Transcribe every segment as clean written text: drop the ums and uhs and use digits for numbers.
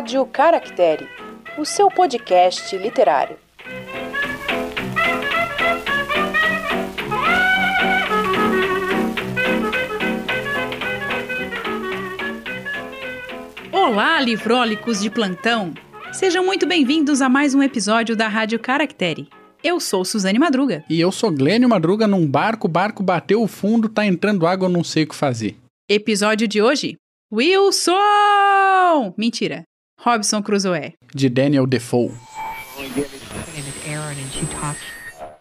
Rádio Caractere, o seu podcast literário. Olá, livrólicos de plantão! Sejam muito bem-vindos a mais um episódio da Rádio Caractere. Eu sou Suzane Madruga. E eu sou Glênio Madruga. Num barco bateu o fundo, tá entrando água, eu não sei o que fazer. Episódio de hoje, Wilson! Mentira, Robinson Crusoe. De Daniel Defoe.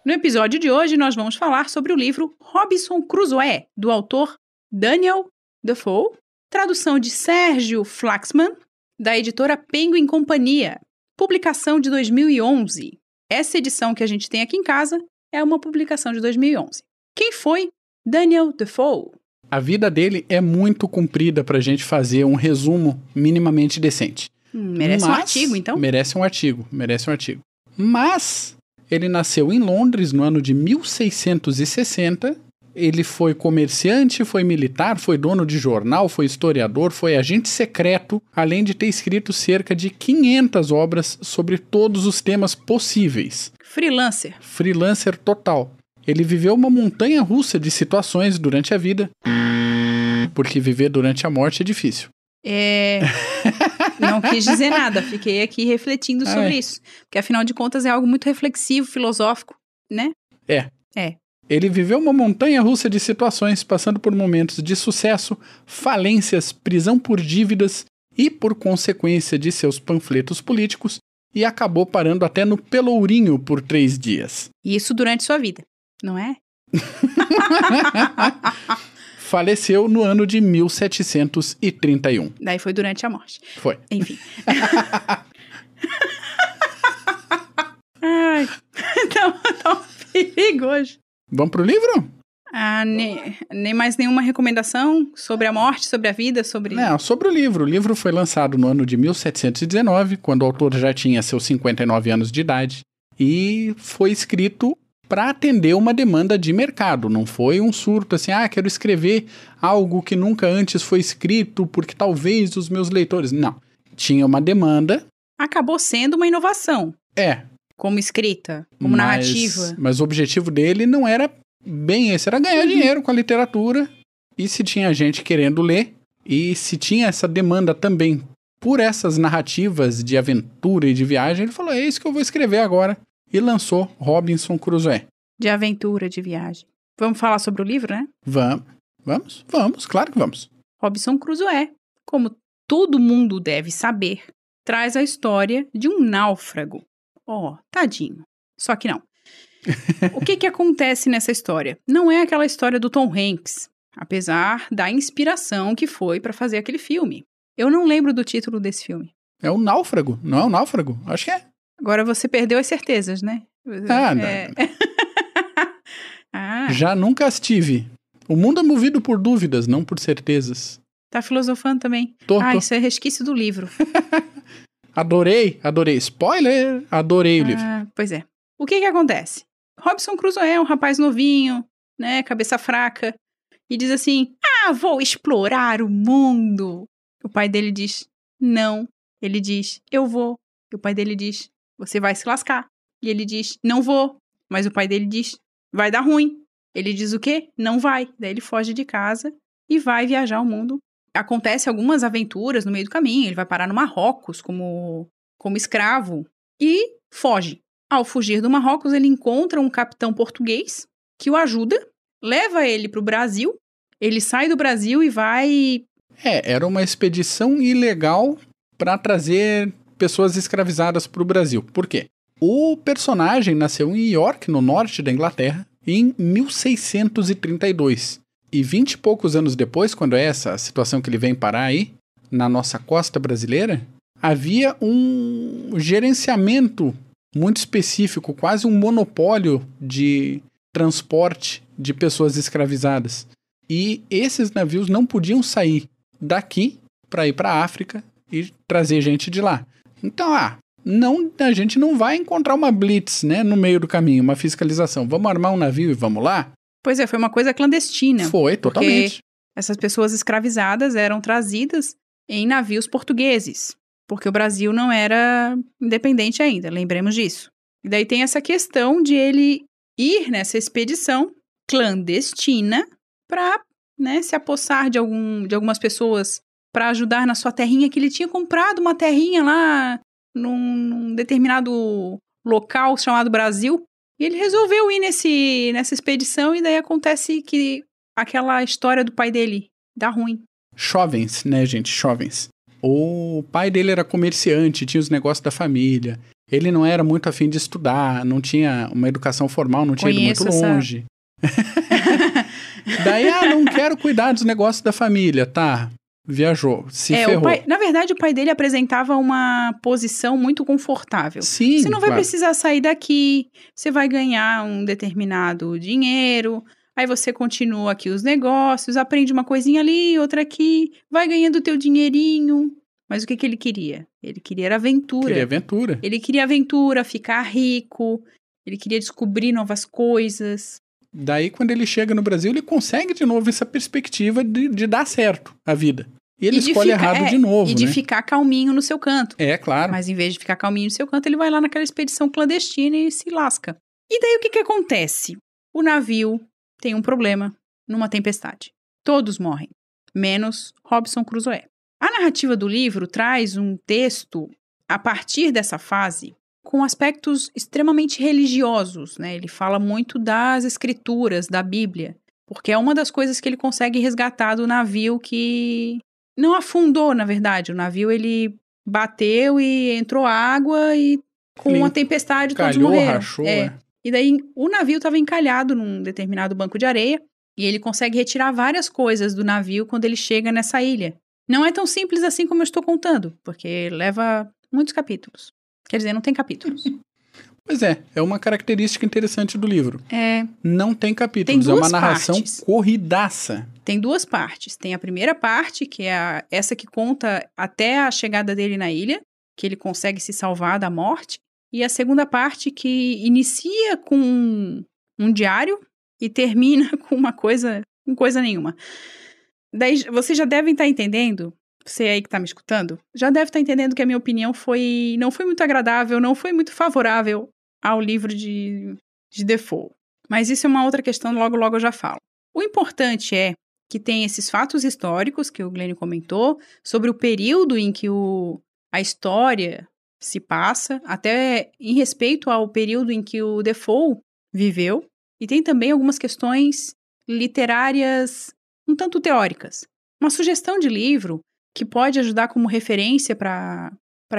No episódio de hoje, nós vamos falar sobre o livro Robinson Crusoe, do autor Daniel Defoe, tradução de Sérgio Flaxman, da editora Penguin Companhia, publicação de 2011. Essa edição que a gente tem aqui em casa é uma publicação de 2011. Quem foi Daniel Defoe? A vida dele é muito comprida pra gente fazer um resumo minimamente decente. Merece um artigo, então? Merece um artigo. Mas ele nasceu em Londres no ano de 1660. Ele foi comerciante, foi militar, foi dono de jornal, foi historiador, foi agente secreto, além de ter escrito cerca de 500 obras sobre todos os temas possíveis. Freelancer total. Ele viveu uma montanha-russa de situações durante a vida, porque viver durante a morte é difícil. Não quis dizer nada, fiquei aqui refletindo sobre isso. Porque afinal de contas é algo muito reflexivo, filosófico, né? É. Ele viveu uma montanha-russa de situações, passando por momentos de sucesso, falências, prisão por dívidas e por consequência de seus panfletos políticos, e acabou parando até no Pelourinho por 3 dias. Isso durante sua vida, não é? Faleceu no ano de 1731. Daí foi durante a morte. Foi. Enfim. Ai, tá um perigo hoje. Vamos pro livro? Nem mais nenhuma recomendação sobre a morte, sobre a vida, sobre... Não, sobre o livro. O livro foi lançado no ano de 1719, quando o autor já tinha seus 59 anos de idade, e foi escrito para atender uma demanda de mercado. Não foi um surto assim, quero escrever algo que nunca antes foi escrito, porque talvez os meus leitores... Não. Tinha uma demanda. Acabou sendo uma inovação. Como escrita, como narrativa. Mas o objetivo dele não era bem esse, era ganhar dinheiro com a literatura. E se tinha gente querendo ler, e se tinha essa demanda também por essas narrativas de aventura e de viagem, ele falou, é isso que eu vou escrever agora. E lançou Robinson Crusoe. De aventura, de viagem. Vamos falar sobre o livro, né? Vamos, claro que vamos. Robinson Crusoe, como todo mundo deve saber, traz a história de um náufrago. Tadinho. Só que não. O que acontece nessa história? Não é aquela história do Tom Hanks, apesar da inspiração que foi para fazer aquele filme. Eu não lembro do título desse filme. É o Náufrago, não é o Náufrago? Acho que é. Agora você perdeu as certezas, né? Não. Já nunca as tive. O mundo é movido por dúvidas, não por certezas. Tá filosofando também? Tô. Isso é resquício do livro. Adorei. Spoiler, adorei o livro. Pois é. O que acontece? Robinson Crusoe é um rapaz novinho, né, cabeça fraca, e diz assim, vou explorar o mundo. O pai dele diz, não. Ele diz, eu vou. E o pai dele diz, você vai se lascar. E ele diz, não vou. Mas o pai dele diz, vai dar ruim. Ele diz o quê? Não vai. Daí ele foge de casa e vai viajar o mundo. Acontece algumas aventuras no meio do caminho. Ele vai parar no Marrocos como escravo e foge. Ao fugir do Marrocos, ele encontra um capitão português que o ajuda, leva ele para o Brasil. Ele sai do Brasil e vai... Era uma expedição ilegal para trazer pessoas escravizadas para o Brasil. Por quê? O personagem nasceu em York, no norte da Inglaterra, em 1632. E 20 e poucos anos depois, quando é essa situação que ele vem parar aí, na nossa costa brasileira, havia um gerenciamento muito específico, quase um monopólio de transporte de pessoas escravizadas. E esses navios não podiam sair daqui para ir para a África e trazer gente de lá. Então, a gente não vai encontrar uma blitz, né, no meio do caminho, uma fiscalização. Vamos armar um navio e vamos lá? Pois é, foi uma coisa clandestina. Foi, totalmente. Essas pessoas escravizadas eram trazidas em navios portugueses. porque o Brasil não era independente ainda, lembremos disso. E daí tem essa questão de ele ir nessa expedição clandestina para, né, se apossar de algumas pessoas para ajudar na sua terrinha, que ele tinha comprado uma terrinha lá num determinado local chamado Brasil. E ele resolveu ir nessa expedição e daí acontece que aquela história do pai dele dá ruim. Jovens, né, gente? Jovens. O pai dele era comerciante, tinha os negócios da família. Ele não era muito afim de estudar, não tinha uma educação formal, não tinha ido muito longe. Daí, não quero cuidar dos negócios da família, tá? Viajou, se ferrou. Na verdade, o pai dele apresentava uma posição muito confortável. Sim, você não vai precisar sair daqui, você vai ganhar um determinado dinheiro, aí você continua aqui os negócios, aprende uma coisinha ali, outra aqui, vai ganhando o teu dinheirinho. Mas o que ele queria? Ele queria aventura. Ele queria aventura, ficar rico, ele queria descobrir novas coisas. Daí, quando ele chega no Brasil, ele consegue de novo essa perspectiva de dar certo a vida. E ele escolhe errado de novo, e de ficar calminho no seu canto. É, claro. Mas em vez de ficar calminho no seu canto, ele vai lá naquela expedição clandestina e se lasca. E daí o que acontece? O navio tem um problema numa tempestade. Todos morrem, menos Robinson Crusoe. A narrativa do livro traz um texto, a partir dessa fase, com aspectos extremamente religiosos, né? Ele fala muito das escrituras, da Bíblia, porque é uma das coisas que ele consegue resgatar do navio que não afundou, na verdade. O navio, ele bateu e entrou água e com uma tempestade todos morreram. Rachou, E daí o navio estava encalhado num determinado banco de areia e ele consegue retirar várias coisas do navio quando ele chega nessa ilha. Não é tão simples assim como eu estou contando, porque leva muitos capítulos. Quer dizer, não tem capítulos. Pois é uma característica interessante do livro. Não tem capítulos, tem é uma narração partes. Corridaça. Tem duas partes. Tem a primeira parte, que é essa que conta até a chegada dele na ilha, que ele consegue se salvar da morte. E a segunda parte, que inicia com um diário e termina com coisa nenhuma. Daí vocês já devem estar entendendo, você aí que está me escutando, já deve estar entendendo que a minha opinião não foi muito agradável, não foi muito favorável ao livro de Defoe. Mas isso é uma outra questão, logo eu já falo. O importante é que tem esses fatos históricos que o Glenn comentou, sobre o período em que a história se passa, até em respeito ao período em que o Defoe viveu, e tem também algumas questões literárias um tanto teóricas. Uma sugestão de livro que pode ajudar como referência para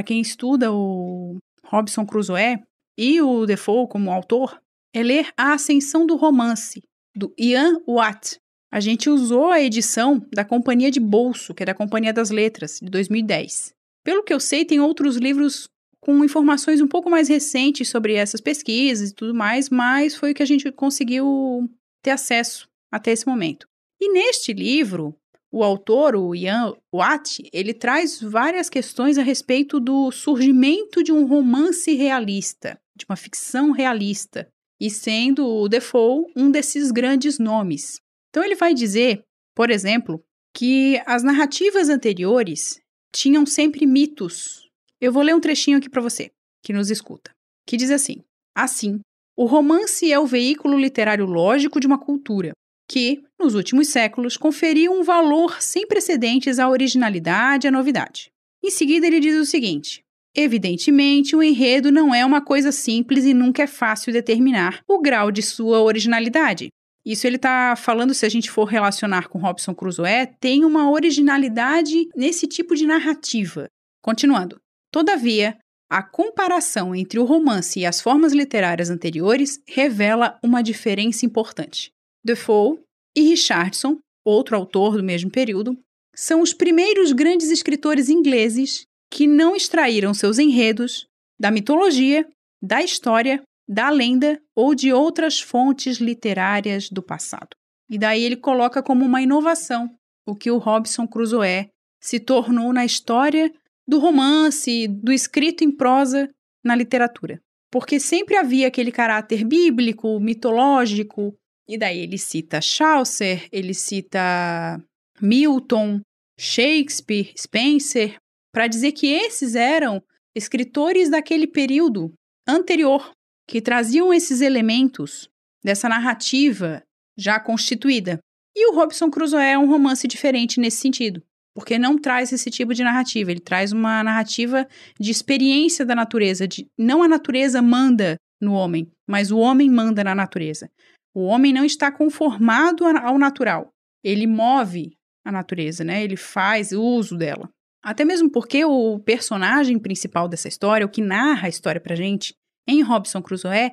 quem estuda o Robinson Crusoe e o Defoe como autor é ler A Ascensão do Romance, do Ian Watt. A gente usou a edição da Companhia de Bolso, que é da Companhia das Letras, de 2010. Pelo que eu sei, tem outros livros com informações um pouco mais recentes sobre essas pesquisas e tudo mais, mas foi o que a gente conseguiu ter acesso até esse momento. E neste livro, o autor, o Ian Watt, ele traz várias questões a respeito do surgimento de um romance realista, de uma ficção realista, e sendo o Defoe um desses grandes nomes. Então ele vai dizer, por exemplo, que as narrativas anteriores tinham sempre mitos. Eu vou ler um trechinho aqui para você, que nos escuta, que diz assim: assim, o romance é o veículo literário lógico de uma cultura, que, nos últimos séculos, conferiu um valor sem precedentes à originalidade e à novidade. Em seguida, ele diz o seguinte: evidentemente, o enredo não é uma coisa simples e nunca é fácil determinar o grau de sua originalidade. Isso ele está falando, se a gente for relacionar com Robinson Crusoe, tem uma originalidade nesse tipo de narrativa. Continuando. Todavia, a comparação entre o romance e as formas literárias anteriores revela uma diferença importante. Defoe e Richardson, outro autor do mesmo período, são os primeiros grandes escritores ingleses que não extraíram seus enredos da mitologia, da história, da lenda ou de outras fontes literárias do passado. E daí ele coloca como uma inovação o que o Robinson Crusoe se tornou na história do romance, do escrito em prosa na literatura. Porque sempre havia aquele caráter bíblico, mitológico. E daí ele cita Chaucer, ele cita Milton, Shakespeare, Spenser, para dizer que esses eram escritores daquele período anterior, que traziam esses elementos dessa narrativa já constituída. E o Robinson Crusoe é um romance diferente nesse sentido, porque não traz esse tipo de narrativa, ele traz uma narrativa de experiência da natureza, não a natureza manda no homem, mas o homem manda na natureza. O homem não está conformado ao natural, ele move a natureza, né? Ele faz uso dela. Até mesmo porque o personagem principal dessa história, o que narra a história pra gente, em Robinson Crusoe,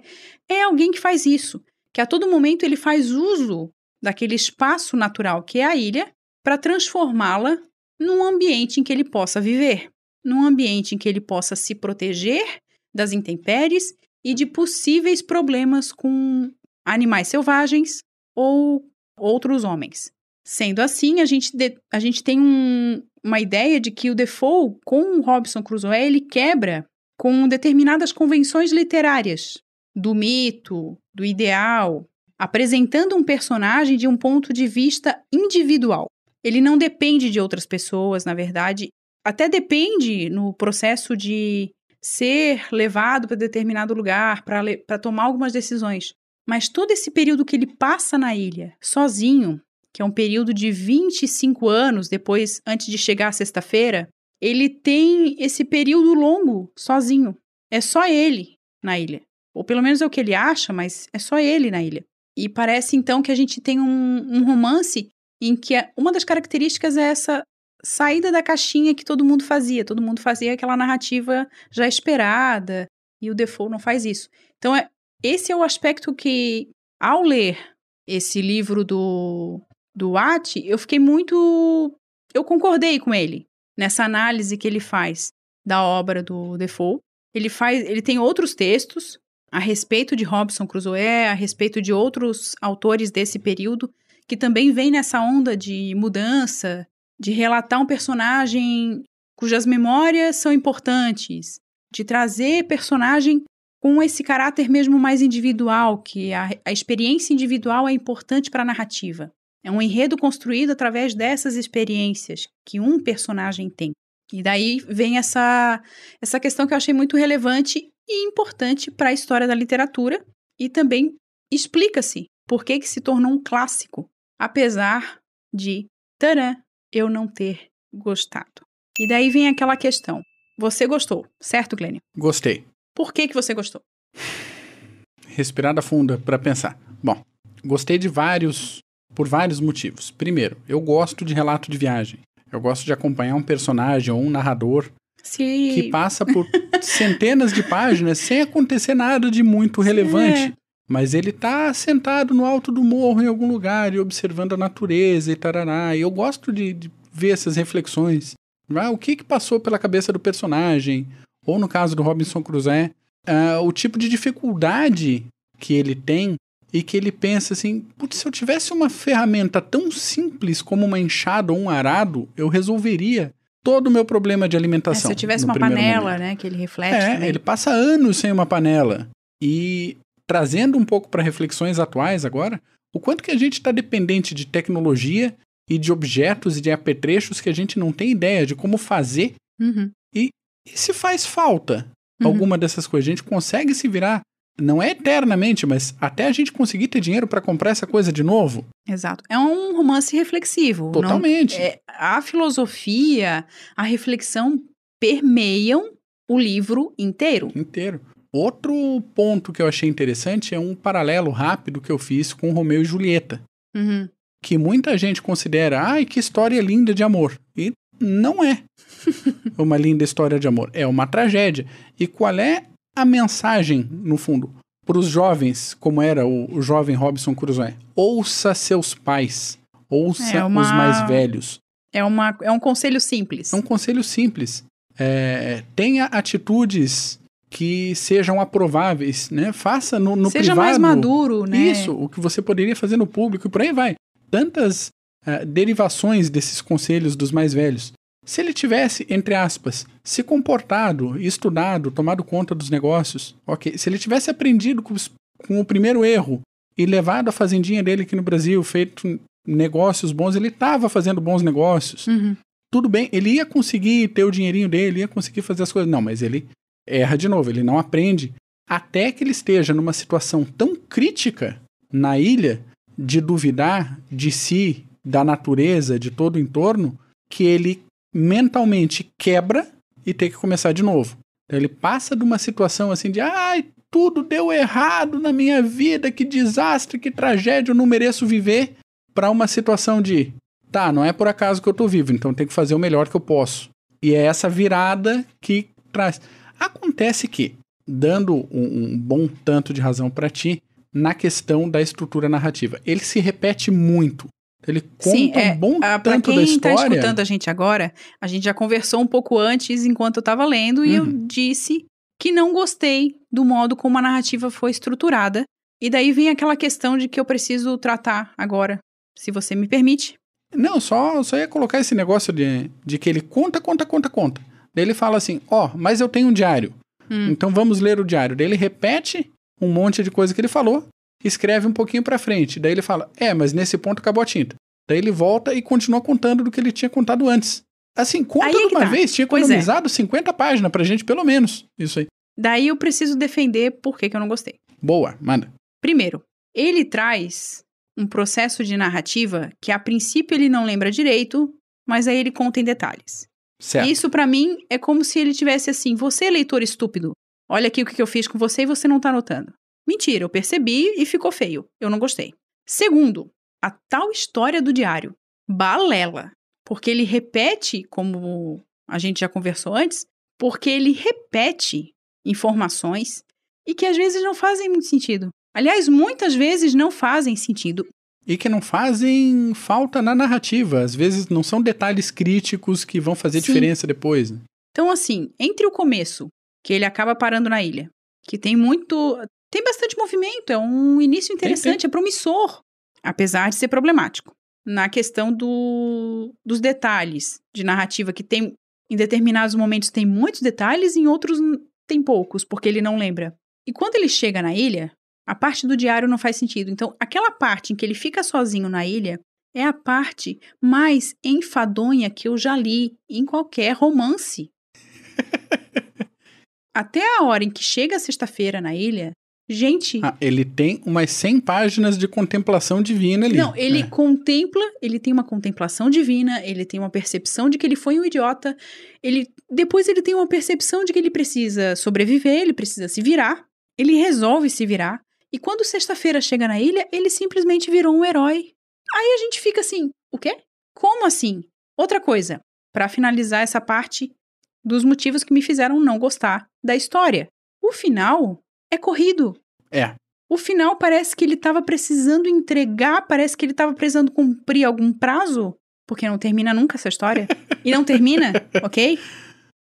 é alguém que faz isso, que a todo momento ele faz uso daquele espaço natural que é a ilha para transformá-la num ambiente em que ele possa viver, num ambiente em que ele possa se proteger das intempéries e de possíveis problemas com animais selvagens ou outros homens. Sendo assim, a gente tem uma ideia de que o Defoe, com o Robinson Crusoe, ele quebra com determinadas convenções literárias do mito, do ideal, apresentando um personagem de um ponto de vista individual. Ele não depende de outras pessoas, na verdade, até depende no processo de ser levado para determinado lugar, para tomar algumas decisões. Mas todo esse período que ele passa na ilha, sozinho, que é um período de 25 anos depois, antes de chegar à sexta-feira, ele tem esse período longo, sozinho. É só ele na ilha. Ou pelo menos é o que ele acha, mas é só ele na ilha. E parece, então, que a gente tem um romance em que uma das características é essa saída da caixinha que todo mundo fazia. Todo mundo fazia aquela narrativa já esperada, e o Defoe não faz isso. Então, esse é o aspecto que, ao ler esse livro do Watt, eu concordei com ele nessa análise que ele faz da obra do Defoe. Ele tem outros textos a respeito de Robinson Crusoe, a respeito de outros autores desse período, que também vem nessa onda de mudança, de relatar um personagem cujas memórias são importantes, de trazer personagem com esse caráter mesmo mais individual, que a experiência individual é importante para a narrativa. É um enredo construído através dessas experiências que um personagem tem. E daí vem essa questão que eu achei muito relevante e importante para a história da literatura, e também explica-se por que se tornou um clássico, apesar de, tadã, eu não ter gostado. E daí vem aquela questão. Você gostou, certo, Glênio? Gostei. Por que você gostou? Respirada funda para pensar. Bom, gostei por vários motivos. Primeiro, eu gosto de relato de viagem. Eu gosto de acompanhar um personagem ou um narrador que passa por centenas de páginas sem acontecer nada de muito relevante. Mas ele tá sentado no alto do morro em algum lugar e observando a natureza e tarará. E eu gosto de ver essas reflexões. O que passou pela cabeça do personagem? Ou no caso do Robinson Crusoe, o tipo de dificuldade que ele tem e que ele pensa assim, putz, se eu tivesse uma ferramenta tão simples como uma enxada ou um arado, eu resolveria todo o meu problema de alimentação. Se eu tivesse uma panela, né, que ele reflete também. Ele passa anos sem uma panela. E trazendo um pouco para reflexões atuais agora, o quanto que a gente está dependente de tecnologia e de objetos e de apetrechos que a gente não tem ideia de como fazer. Uhum. E se faz falta alguma dessas coisas, a gente consegue se virar, não é eternamente, mas até a gente conseguir ter dinheiro para comprar essa coisa de novo. Exato. É um romance reflexivo. Totalmente. A filosofia, a reflexão permeiam o livro inteiro. Outro ponto que eu achei interessante é um paralelo rápido que eu fiz com Romeu e Julieta. Uhum. Que muita gente considera, ai, que história linda de amor. E não é uma linda história de amor. É uma tragédia. E qual é a mensagem, no fundo, para os jovens, como era o jovem Robinson Crusoe? Ouça seus pais. Ouça os mais velhos. É um conselho simples. É um conselho simples. Tenha atitudes que sejam aprováveis, né? Faça no privado. Seja mais maduro, né? Isso, o que você poderia fazer no público, e por aí vai. Tantas derivações desses conselhos dos mais velhos. Se ele tivesse, entre aspas, se comportado, estudado, tomado conta dos negócios, ok. Se ele tivesse aprendido com o primeiro erro e levado a fazendinha dele aqui no Brasil, feito negócios bons, ele estava fazendo bons negócios. Uhum. tudo bem, ele ia conseguir ter o dinheirinho dele, ia conseguir fazer as coisas. Não, mas ele erra de novo, ele não aprende. Até que ele esteja numa situação tão crítica na ilha, de duvidar de si, da natureza, de todo o entorno, que ele mentalmente quebra e tem que começar de novo. Então ele passa de uma situação assim de ai, tudo deu errado na minha vida, que desastre, que tragédia, eu não mereço viver, para uma situação de tá, não é por acaso que eu tô vivo, então tenho que fazer o melhor que eu posso. E é essa virada que traz. Acontece que, dando um bom tanto de razão para ti, na questão da estrutura narrativa, ele se repete muito. Ele conta um bom tanto da história. Pra quem tá escutando a gente agora, a gente já conversou um pouco antes, enquanto eu tava lendo, e eu disse que não gostei do modo como a narrativa foi estruturada. E daí vem aquela questão de que eu preciso tratar agora, se você me permite. Não, só ia colocar esse negócio de que ele conta. Daí ele fala assim, mas eu tenho um diário. Então vamos ler o diário. Daí ele repete um monte de coisa que ele falou, escreve um pouquinho pra frente. Daí ele fala, mas nesse ponto acabou a tinta. Daí ele volta e continua contando do que ele tinha contado antes. Assim, conta de uma vez, tinha economizado 50 páginas pra gente, pelo menos. Isso aí. Daí eu preciso defender por que eu não gostei. Boa, manda. Primeiro, ele traz um processo de narrativa que a princípio ele não lembra direito, mas aí ele conta em detalhes. Certo. Isso pra mim é como se ele tivesse assim, você leitor estúpido, olha aqui o que eu fiz com você e você não tá notando. Mentira, eu percebi e ficou feio. Eu não gostei. Segundo, a tal história do diário. Balela. Porque ele repete, como a gente já conversou antes, porque ele repete informações e que às vezes não fazem muito sentido. Aliás, muitas vezes não fazem sentido. E que não fazem falta na narrativa. Às vezes não são detalhes críticos que vão fazer diferença depois. Então, assim, entre o começo, que ele acaba parando na ilha, que tem bastante movimento, é um início interessante, é promissor, apesar de ser problemático. Na questão dos detalhes de narrativa, que tem, em determinados momentos tem muitos detalhes, em outros tem poucos, porque ele não lembra. E quando ele chega na ilha, a parte do diário não faz sentido. Então, aquela parte em que ele fica sozinho na ilha é a parte mais enfadonha que eu já li em qualquer romance. Até a hora em que chega a sexta-feira na ilha, gente... ele tem umas 100 páginas de contemplação divina ali. Não, ele contempla, ele tem uma contemplação divina, ele tem uma percepção de que ele foi um idiota, depois ele tem uma percepção de que ele precisa sobreviver, ele precisa se virar, ele resolve se virar, e quando sexta-feira chega na ilha, ele simplesmente virou um herói. Aí a gente fica assim, o quê? Como assim? Outra coisa, para finalizar essa parte dos motivos que me fizeram não gostar da história. O final é corrido. O final parece que ele estava precisando entregar, parece que ele estava precisando cumprir algum prazo, porque não termina nunca essa história. E não termina, ok?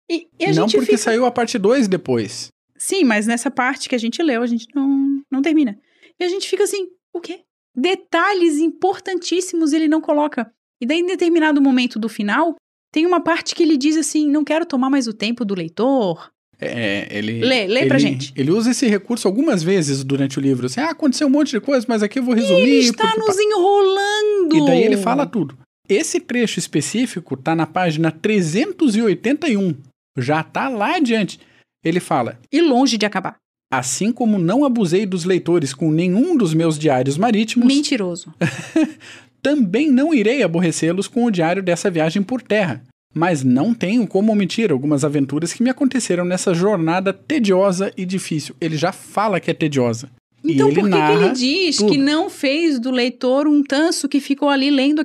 E a não gente porque saiu a parte 2 depois. Sim, mas nessa parte que a gente leu, a gente não termina. E a gente fica assim, o quê? Detalhes importantíssimos ele não coloca. E daí, em determinado momento do final, tem uma parte que ele diz assim, não quero tomar mais o tempo do leitor. Lê pra gente. Ele usa esse recurso algumas vezes durante o livro. Assim, aconteceu um monte de coisa, mas aqui eu vou resumir. Ele está nos enrolando. E daí ele fala tudo. Esse trecho específico tá na página 381. Já tá lá adiante. Ele fala... E longe de acabar. Assim como não abusei dos leitores com nenhum dos meus diários marítimos... Mentiroso. Também não irei aborrecê-los com o diário dessa viagem por terra. Mas não tenho como omitir algumas aventuras que me aconteceram nessa jornada tediosa e difícil. Ele já fala que é tediosa. Então, e ele por que ele diz tudo. que não fez do leitor um tanso que ficou ali lendo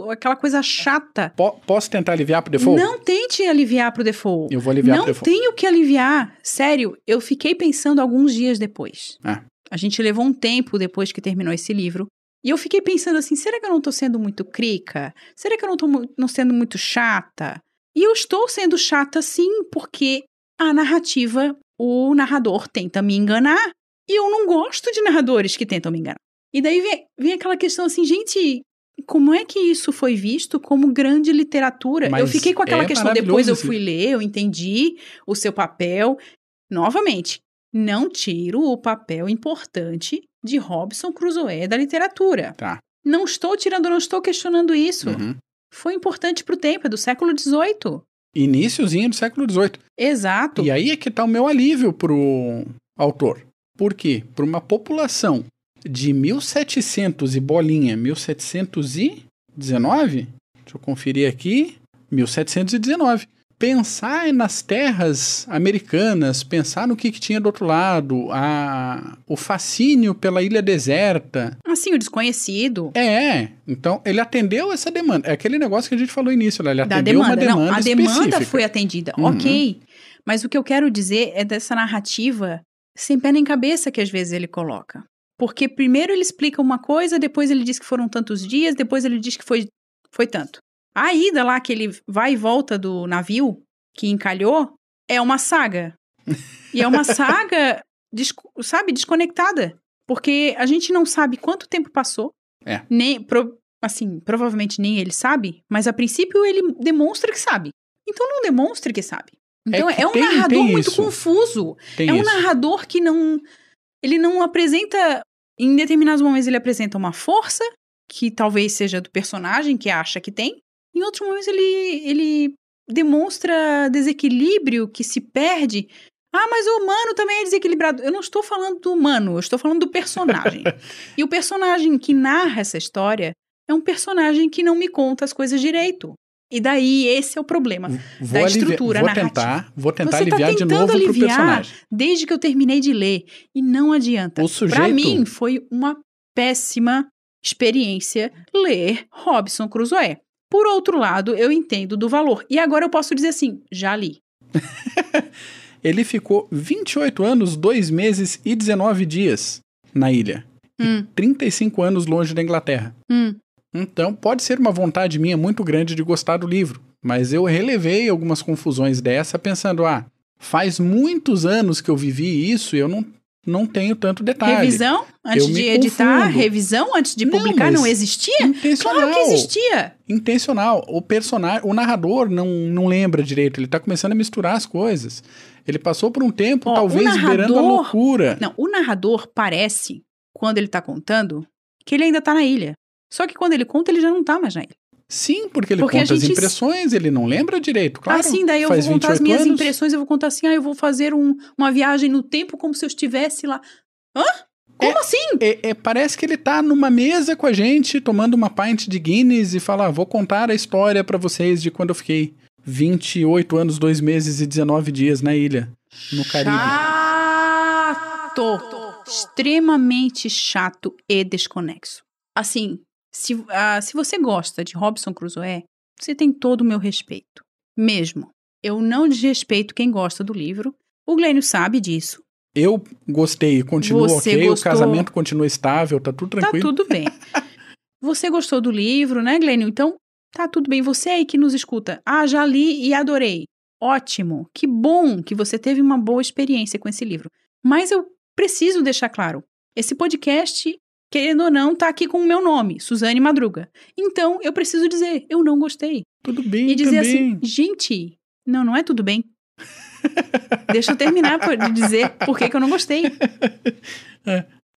aquela coisa chata? Posso tentar aliviar pro Defoe? Não tente aliviar pro Defoe. Eu vou aliviar pro Defoe. Não tenho que aliviar. Sério, eu fiquei pensando alguns dias depois. A gente levou um tempo depois que terminou esse livro. E eu fiquei pensando assim, será que eu não tô sendo muito crica? Será que eu não tô sendo muito chata? E eu estou sendo chata sim, porque a narrativa, o narrador tenta me enganar. E eu não gosto de narradores que tentam me enganar. E daí vem aquela questão assim, gente, como é que isso foi visto como grande literatura? Mas eu fiquei com aquela questão, depois eu fui assim. ler, eu entendi o seu papel. Novamente, não tiro o papel importante de Robinson Crusoe da literatura. Tá. Não estou tirando, não estou questionando isso. Uhum. foi importante pro tempo, é do século XVIII. Iníciozinho do século XVIII. Exato. E aí é que tá o meu alívio pro autor. Por quê? Por uma população de 1700 e bolinha, 1719? Deixa eu conferir aqui. 1719. Pensar nas terras americanas, pensar no que tinha do outro lado, o fascínio pela ilha deserta. Assim, o desconhecido. Então ele atendeu essa demanda. É aquele negócio que a gente falou no início, né? Ele Da atendeu uma demanda Não, a específica. demanda foi atendida, ok. Mas o que eu quero dizer é dessa narrativa sem pé nem cabeça que às vezes ele coloca. Porque primeiro ele explica uma coisa, depois ele diz que foram tantos dias, depois ele diz que foi tanto. A ida lá, que ele vai e volta do navio, que encalhou, é uma saga. E é uma saga, desconectada. Porque a gente não sabe quanto tempo passou. Provavelmente nem ele sabe, mas a princípio ele demonstra que sabe. Então não demonstre que sabe. Então é um narrador muito confuso. É um narrador que ele não apresenta, em determinados momentos ele apresenta uma força, que talvez seja do personagem que acha que tem. Em outros momentos ele demonstra desequilíbrio que se perde. Ah, mas o humano também é desequilibrado. Eu não estou falando do humano, eu estou falando do personagem. E o personagem que narra essa história é um personagem que não me conta as coisas direito. E daí esse é o problema da estrutura narrativa. Vou tentar aliviar de novo pro personagem. Desde que eu terminei de ler. E não adianta. Pra mim, foi uma péssima experiência ler Robinson Crusoe. Por outro lado, eu entendo do valor. E agora eu posso dizer assim, já li. Ele ficou 28 anos, 2 meses e 19 dias na ilha. E 35 anos longe da Inglaterra. Então, pode ser uma vontade minha muito grande de gostar do livro. Mas eu relevei algumas confusões dessa pensando, faz muitos anos que eu vivi isso e eu não tenho tanto detalhe. Revisão antes de editar? Revisão antes de publicar não existia? Intencional. Claro que existia. Intencional. O narrador não lembra direito. Ele tá começando a misturar as coisas. Ele passou por um tempo, talvez, beirando a loucura. Não, o narrador parece, quando ele tá contando, que ele ainda tá na ilha. Só que quando ele conta, ele já não tá mais na ilha. Sim, porque ele conta as impressões, ele não lembra direito, claro. Sim, daí eu vou contar as minhas impressões, eu vou contar assim, eu vou fazer uma viagem no tempo como se eu estivesse lá. Hã? Como assim? Parece que ele tá numa mesa com a gente, tomando uma pint de Guinness e fala, vou contar a história pra vocês de quando eu fiquei 28 anos, 2 meses e 19 dias na ilha, no Caribe. Chato! Extremamente chato e desconexo. Assim... Se você gosta de Robinson Crusoe, você tem todo o meu respeito. Mesmo. Eu não desrespeito quem gosta do livro. O Glênio sabe disso. Eu gostei, continua ok, o casamento continua estável, tá tudo tranquilo. Tá tudo bem. Você gostou do livro, né, Glênio? Então, tá tudo bem. Você aí que nos escuta. Já li e adorei. Ótimo. Que bom que você teve uma boa experiência com esse livro. Mas eu preciso deixar claro. Esse podcast... querendo ou não, tá aqui com o meu nome, Suzane Madruga. Então, eu preciso dizer, eu não gostei. Tudo bem, e dizer também. assim, gente, não é tudo bem. Deixa eu terminar de dizer por que eu não gostei.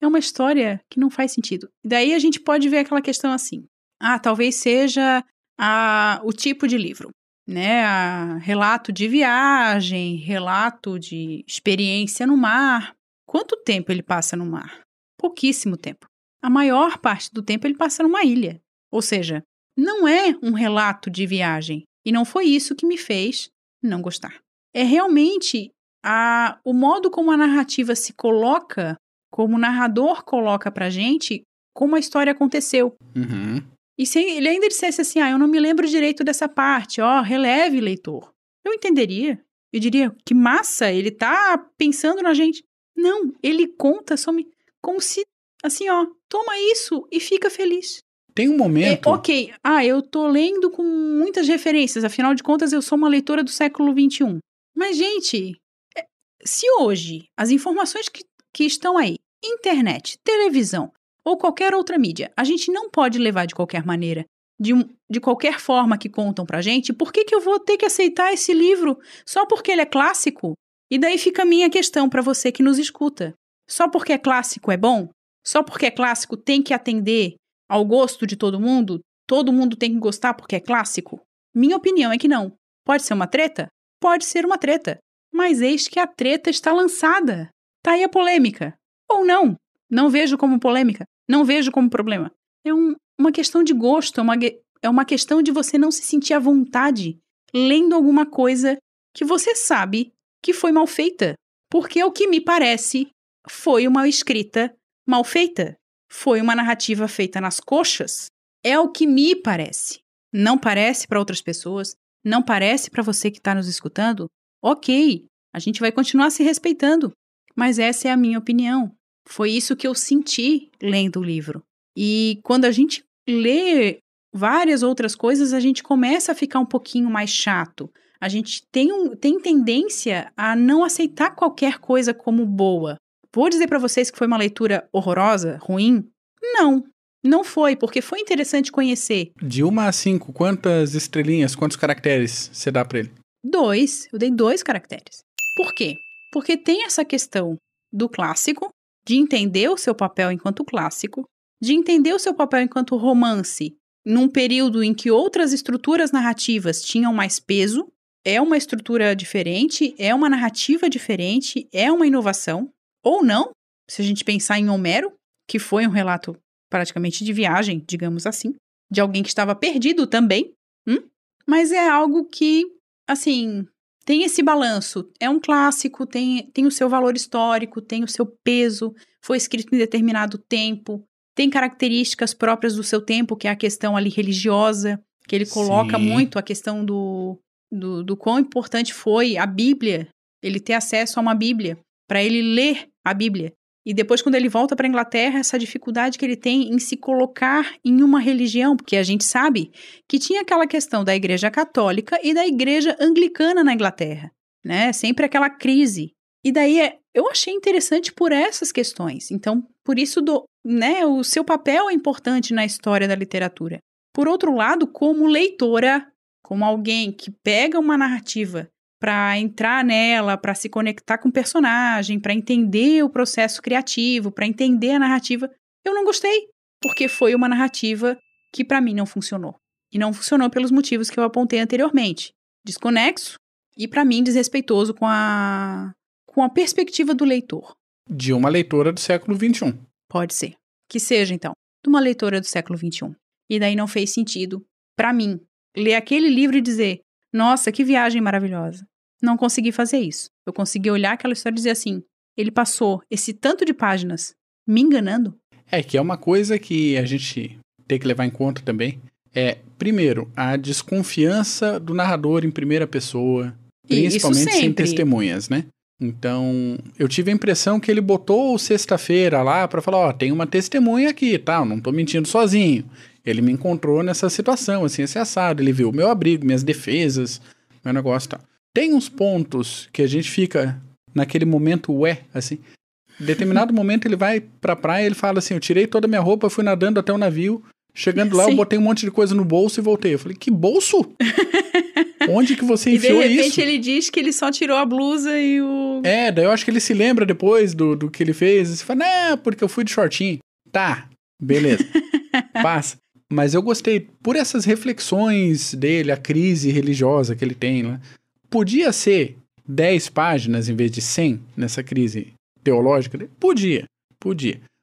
É uma história que não faz sentido. Daí a gente pode ver aquela questão assim. Talvez seja o tipo de livro, né? Relato de viagem, relato de experiência no mar. Quanto tempo ele passa no mar? Pouquíssimo tempo. A maior parte do tempo ele passa numa ilha. Ou seja, não é um relato de viagem. E não foi isso que me fez não gostar. É realmente o modo como a narrativa se coloca, como o narrador coloca pra gente, como a história aconteceu. Uhum. E se ele ainda dissesse assim, eu não me lembro direito dessa parte, releve, leitor. Eu entenderia. Eu diria, que massa, ele tá pensando na gente. Não, ele conta como se, assim, toma isso e fica feliz. Tem um momento... Ok, eu tô lendo com muitas referências, afinal de contas eu sou uma leitora do século XXI. Mas, gente, se hoje as informações que estão aí, internet, televisão ou qualquer outra mídia, a gente não pode levar de qualquer maneira, de qualquer forma que contam pra gente, por que eu vou ter que aceitar esse livro só porque ele é clássico? E daí fica a minha questão pra você que nos escuta. Só porque é clássico é bom? Só porque é clássico tem que atender ao gosto de todo mundo? todo mundo tem que gostar porque é clássico? Minha opinião é que não. Pode ser uma treta? Pode ser uma treta. Mas eis que a treta está lançada. Tá aí a polêmica. Ou não. Não vejo como polêmica. Não vejo como problema. É uma questão de gosto. É uma questão de você não se sentir à vontade lendo alguma coisa que você sabe que foi mal feita. Porque o que me parece foi uma escrita mal feita. Foi uma narrativa feita nas coxas. É o que me parece. Não parece para outras pessoas? Não parece para você que está nos escutando? Ok, a gente vai continuar se respeitando. Mas essa é a minha opinião. Foi isso que eu senti lendo o livro. E quando a gente lê várias outras coisas, a gente começa a ficar um pouquinho mais chato. A gente tem tendência a não aceitar qualquer coisa como boa. Vou dizer para vocês que foi uma leitura horrorosa, ruim? Não, não foi, porque foi interessante conhecer. De 1 a 5, quantas estrelinhas, quantos caracteres você dá para ele? 2, eu dei 2 caracteres. Por quê? Porque tem essa questão do clássico, de entender o seu papel enquanto clássico, de entender o seu papel enquanto romance, num período em que outras estruturas narrativas tinham mais peso. É uma estrutura diferente, é uma narrativa diferente, é uma inovação. Ou não, se a gente pensar em Homero, que foi um relato praticamente de viagem, digamos assim, de alguém que estava perdido também, mas é algo que, assim, tem esse balanço. É um clássico, tem o seu valor histórico, tem o seu peso, foi escrito em determinado tempo, tem características próprias do seu tempo, que é a questão ali religiosa, que ele coloca muito a questão do quão importante foi a Bíblia, ele ter acesso a uma Bíblia, para ele ler a Bíblia. E depois, quando ele volta para a Inglaterra, essa dificuldade que ele tem em se colocar em uma religião, porque a gente sabe que tinha aquela questão da Igreja Católica e da Igreja Anglicana na Inglaterra, né? Sempre aquela crise. E daí, eu achei interessante por essas questões. Então, por isso, o seu papel é importante na história da literatura. Por outro lado, como leitora, como alguém que pega uma narrativa para entrar nela, para se conectar com o personagem, para entender o processo criativo, para entender a narrativa, eu não gostei, porque foi uma narrativa que para mim não funcionou. E não funcionou pelos motivos que eu apontei anteriormente. Desconexo e para mim desrespeitoso com a perspectiva do leitor. De uma leitora do século XXI. Pode ser. Que seja, então, de uma leitora do século XXI. E daí não fez sentido, para mim, ler aquele livro e dizer: nossa, que viagem maravilhosa. Não consegui fazer isso. Eu consegui olhar aquela história e dizer assim: ele passou esse tanto de páginas me enganando. Que é uma coisa que a gente tem que levar em conta também. Primeiro, a desconfiança do narrador em primeira pessoa, principalmente sem testemunhas, né? Então, eu tive a impressão que ele botou Sexta-feira lá pra falar: tem uma testemunha aqui, tá? Eu não tô mentindo sozinho. Ele me encontrou nessa situação, assim, esse assado. Ele viu o meu abrigo, minhas defesas, meu negócio e tal. Tem uns pontos que a gente fica naquele momento assim. Em determinado momento ele vai pra praia e ele fala assim: eu tirei toda a minha roupa, fui nadando até o navio. Chegando lá, eu botei um monte de coisa no bolso e voltei. Eu falei: que bolso? Onde que você enfiou isso? E de repente ele diz que ele só tirou a blusa e o... Daí eu acho que ele se lembra depois do que ele fez. E você fala: não, porque eu fui de shortinho. Tá, beleza. Passa. Mas eu gostei por essas reflexões dele, a crise religiosa que ele tem lá. Podia ser 10 páginas em vez de 100 nessa crise teológica? Podia.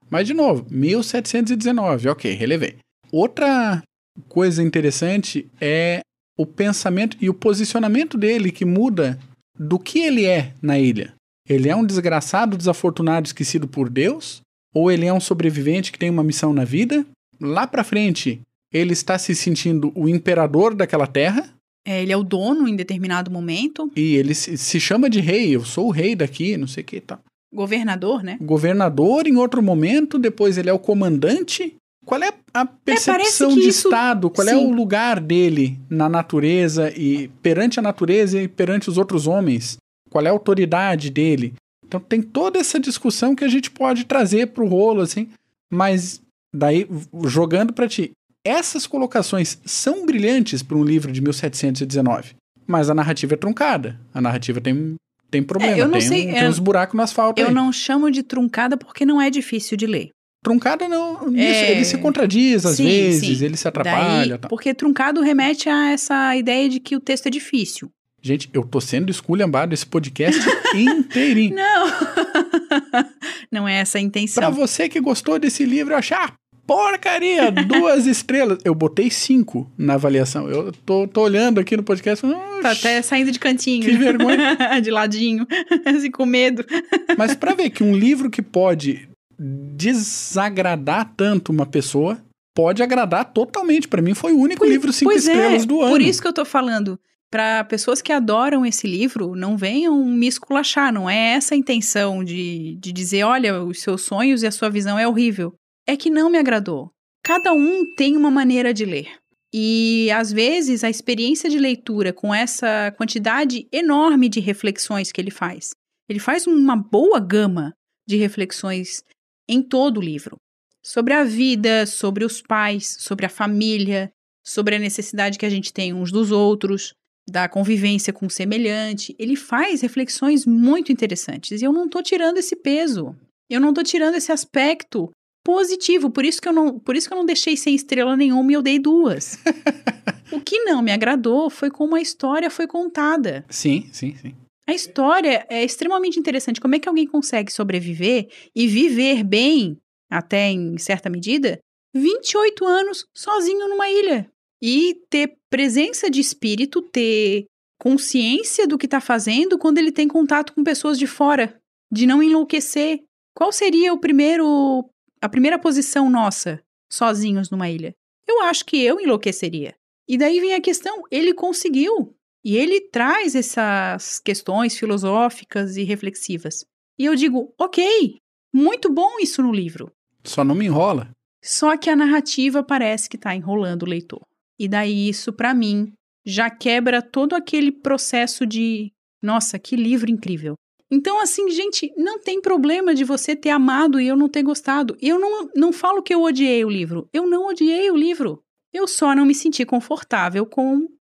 Mas, de novo, 1719, ok, relevei. Outra coisa interessante é o pensamento e o posicionamento dele, que muda do que ele é na ilha. Ele é um desgraçado, desafortunado, esquecido por Deus? Ou ele é um sobrevivente que tem uma missão na vida? Lá pra frente, ele está se sentindo o imperador daquela terra. Ele é o dono em determinado momento. E ele se chama de rei, eu sou o rei daqui, não sei o que e tal. Governador, né? Governador em outro momento, depois ele é o comandante. Qual é a percepção de Estado? Qual é o lugar dele na natureza e perante a natureza e perante os outros homens? Qual é a autoridade dele? Então tem toda essa discussão que a gente pode trazer pro rolo, assim. Mas daí, jogando pra ti, essas colocações são brilhantes para um livro de 1719, mas a narrativa é truncada. A narrativa tem problema, tem uns buracos no asfalto. Eu não chamo de truncada porque não é difícil de ler. Truncado não, ele se contradiz às vezes, ele se atrapalha. Tal. Porque truncado remete a essa ideia de que o texto é difícil. Gente, eu tô sendo esculhambado esse podcast inteirinho. Não, não é essa a intenção. Pra você que gostou desse livro, eu achar porcaria, 2 estrelas. Eu botei 5 na avaliação. Eu tô olhando aqui no podcast. Tá até saindo de cantinho. Que vergonha. De ladinho, assim, com medo. Mas pra ver que um livro que pode desagradar tanto uma pessoa, pode agradar totalmente. Pra mim foi o único livro 5 estrelas do ano. Por isso que eu tô falando. Para pessoas que adoram esse livro, não venham me esculachar. Não é essa a intenção de dizer, olha, os seus sonhos e a sua visão é horrível. É que não me agradou. Cada um tem uma maneira de ler. E, às vezes, a experiência de leitura com essa quantidade enorme de reflexões que ele faz uma boa gama de reflexões em todo o livro. Sobre a vida, sobre os pais, sobre a família, sobre a necessidade que a gente tem uns dos outros, da convivência com o semelhante. Ele faz reflexões muito interessantes. E eu não estou tirando esse peso. Eu não estou tirando esse aspecto positivo. Por isso que eu não deixei sem estrela nenhuma e eu dei 2. O que não me agradou foi como a história foi contada. Sim. A história é extremamente interessante. Como é que alguém consegue sobreviver e viver bem, até em certa medida, 28 anos sozinho numa ilha? E ter presença de espírito, ter consciência do que está fazendo quando ele tem contato com pessoas de fora, de não enlouquecer. Qual seria a primeira posição nossa, sozinhos numa ilha? Eu acho que eu enlouqueceria. E daí vem a questão, ele conseguiu. E ele traz essas questões filosóficas e reflexivas. E eu digo, ok, muito bom isso no livro. Só não me enrola. Só que a narrativa parece que está enrolando o leitor. E daí isso, para mim, já quebra todo aquele processo de, nossa, que livro incrível. Então, assim, gente, não tem problema de você ter amado e eu não ter gostado. Eu não falo que eu odiei o livro. Eu não odiei o livro. Eu só não me senti confortável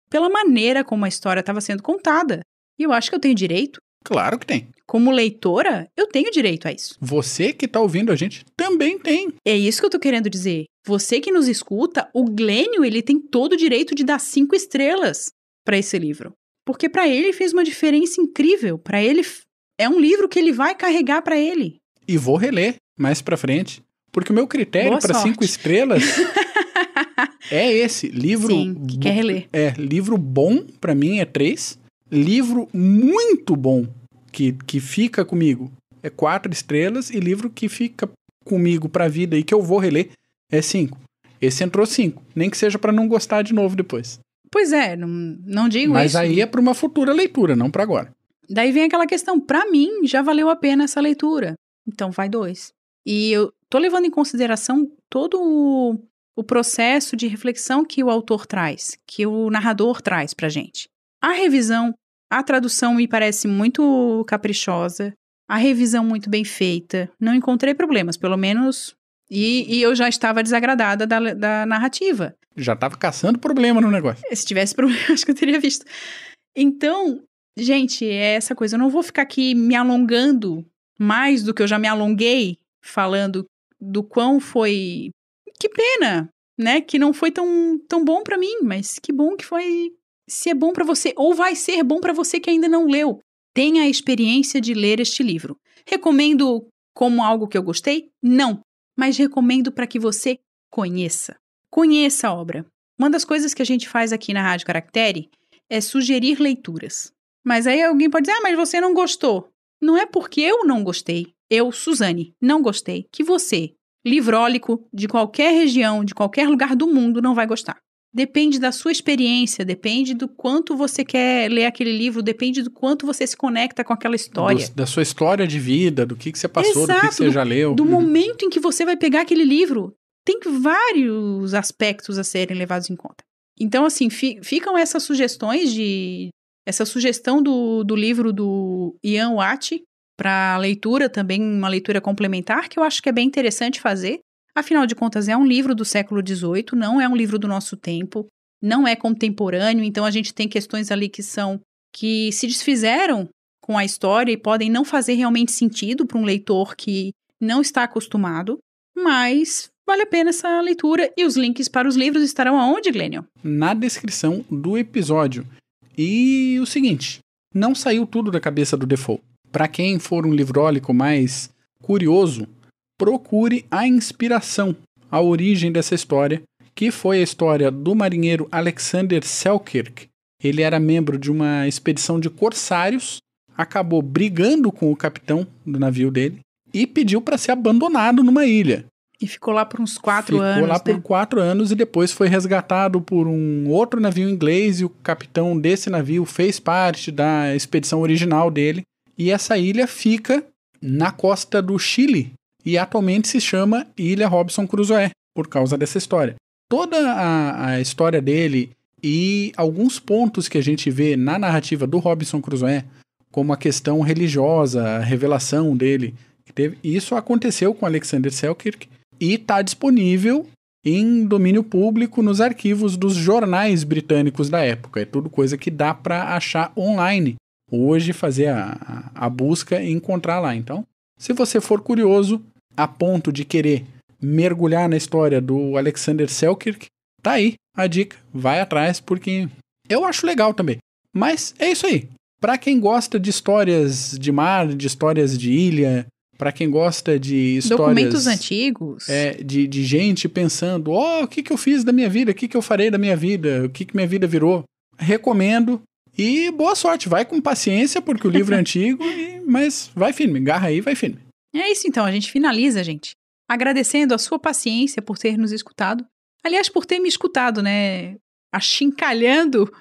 pela maneira como a história estava sendo contada. E eu acho que eu tenho direito. Claro que tem. Como leitora, eu tenho direito a isso. Você que tá ouvindo a gente também tem. É isso que eu tô querendo dizer. Você que nos escuta, o Glênio, ele tem todo o direito de dar 5 estrelas para esse livro. Porque para ele fez uma diferença incrível. Para ele, é um livro que ele vai carregar para ele. E vou reler mais pra frente. Porque o meu critério para 5 estrelas é esse. Livro... Sim, que quer reler. Livro bom, pra mim, é 3. Livro muito bom, que fica comigo, é 4 estrelas. E livro que fica comigo pra vida e que eu vou reler é 5. Esse entrou 5. Nem que seja pra não gostar de novo depois. Pois é, não digo Mas isso. Mas aí é pra uma futura leitura, não pra agora. Daí vem aquela questão, pra mim já valeu a pena essa leitura. Então vai 2. E eu tô levando em consideração todo o processo de reflexão que o autor traz, que o narrador traz pra gente. A revisão, a tradução me parece muito caprichosa, a revisão muito bem feita, não encontrei problemas, pelo menos, e eu já estava desagradada da narrativa. Já estava caçando problema no negócio. Se tivesse problema, acho que eu teria visto. Então, gente, é essa coisa, eu não vou ficar aqui me alongando mais do que eu já me alonguei, falando do quão foi... Que pena, né? Que não foi tão bom pra mim, mas que bom que foi... Se é bom pra você, ou vai ser bom pra você que ainda não leu. Tenha a experiência de ler este livro. Recomendo como algo que eu gostei? Não. Mas recomendo para que você conheça. Conheça a obra. Uma das coisas que a gente faz aqui na Rádio Caractere é sugerir leituras. Mas aí alguém pode dizer, mas você não gostou. Não é porque eu não gostei. Eu, Suzane, não gostei. Que você, livrólico, de qualquer região, de qualquer lugar do mundo, não vai gostar. Depende da sua experiência, depende do quanto você quer ler aquele livro, depende do quanto você se conecta com aquela história. Da sua história de vida, do que você passou, Exato, do que você já leu. Do momento em que você vai pegar aquele livro. Tem vários aspectos a serem levados em conta. Então, assim, ficam essas sugestões essa sugestão do livro do Ian Watt para leitura, também uma leitura complementar, que eu acho que é bem interessante fazer. Afinal de contas, é um livro do século XVIII, não é um livro do nosso tempo, não é contemporâneo, então a gente tem questões ali que se desfizeram com a história e podem não fazer realmente sentido para um leitor que não está acostumado. mas vale a pena essa leitura. E os links para os livros estarão aonde, Glênio? Na descrição do episódio. E o seguinte, não saiu tudo da cabeça do Defoe. Para quem for um livrólico mais curioso, procure a inspiração, a origem dessa história, que foi a história do marinheiro Alexander Selkirk. Ele era membro de uma expedição de corsários, acabou brigando com o capitão do navio dele e pediu para ser abandonado numa ilha. E ficou lá por uns 4 anos, Ficou lá por 4 anos e depois foi resgatado por um outro navio inglês e o capitão desse navio fez parte da expedição original dele. E essa ilha fica na costa do Chile e atualmente se chama Ilha Robinson Crusoe, por causa dessa história. Toda a história dele e alguns pontos que a gente vê na narrativa do Robinson Crusoe, como a questão religiosa, a revelação dele, isso aconteceu com Alexander Selkirk e está disponível em domínio público nos arquivos dos jornais britânicos da época. É tudo coisa que dá para achar online. Hoje fazer a busca e encontrar lá. Então, se você for curioso a ponto de querer mergulhar na história do Alexander Selkirk, tá aí a dica. Vai atrás, porque eu acho legal também. Mas é isso aí. Para quem gosta de histórias de mar, de histórias de ilha, para quem gosta de histórias... Documentos antigos. De gente pensando, o que eu fiz da minha vida? O que eu farei da minha vida? O que minha vida virou? Recomendo. E boa sorte. Vai com paciência, porque o livro é antigo, mas vai firme. Garra aí, vai firme. É isso então. A gente finaliza, gente, agradecendo a sua paciência por ter nos escutado. Aliás, por ter me escutado, né? Achincalhando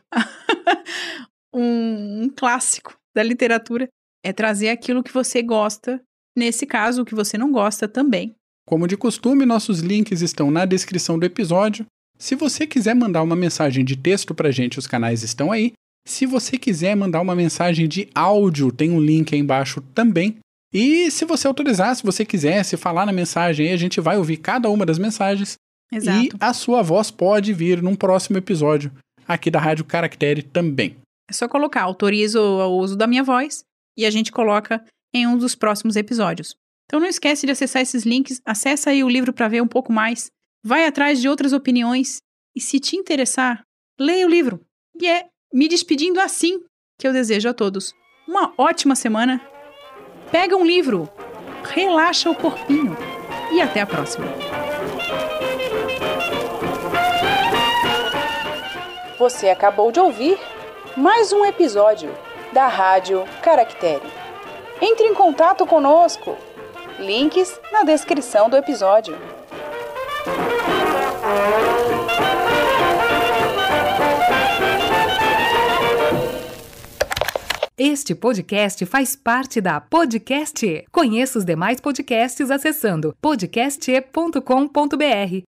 um clássico da literatura. É trazer aquilo que você gosta. Nesse caso, o que você não gosta também. Como de costume, nossos links estão na descrição do episódio. Se você quiser mandar uma mensagem de texto pra gente, os canais estão aí. Se você quiser mandar uma mensagem de áudio, tem um link aí embaixo também. E se você autorizar, se você quiser, se falar na mensagem aí, a gente vai ouvir cada uma das mensagens. Exato. E a sua voz pode vir num próximo episódio aqui da Rádio Caractere também. É só colocar, autorizo o uso da minha voz e a gente coloca em um dos próximos episódios. Então não esquece de acessar esses links, acessa aí o livro para ver um pouco mais, vai atrás de outras opiniões e se te interessar, leia o livro. E é me despedindo assim que eu desejo a todos uma ótima semana. Pega um livro, relaxa o corpinho e até a próxima. Você acabou de ouvir mais um episódio da Rádio Caractere. Entre em contato conosco. Links na descrição do episódio. Este podcast faz parte da Podcast E. Conheça os demais podcasts acessando podcast.com.br.